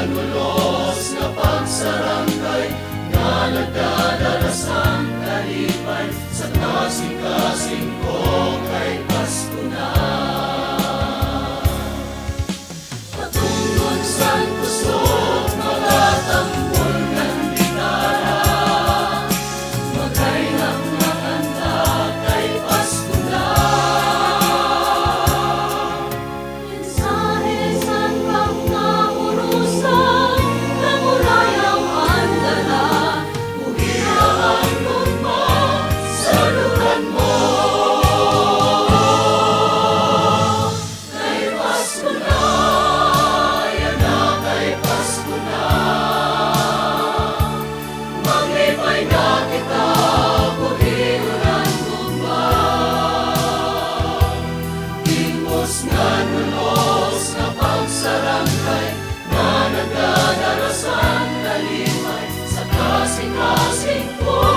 nulos nga pagsarangkay, nga nagdadalasang kalipay, sa kasing-kasing ko kay Pasko na. Patungkol saan kusog, mga tambol ng gitara, magay ng makanta kay Pasko na. Mensahe sa pagkaurusan, namurayang andala, Buhiaan gugma sa luhan mo. Kay Pasko na, yan na kay Pasko na. Maglipay na kita, buhiaan gugma. Himos nga nulos nga pagsarangkay, nga nagdadarasan kalimay, sa kasing-kasing ko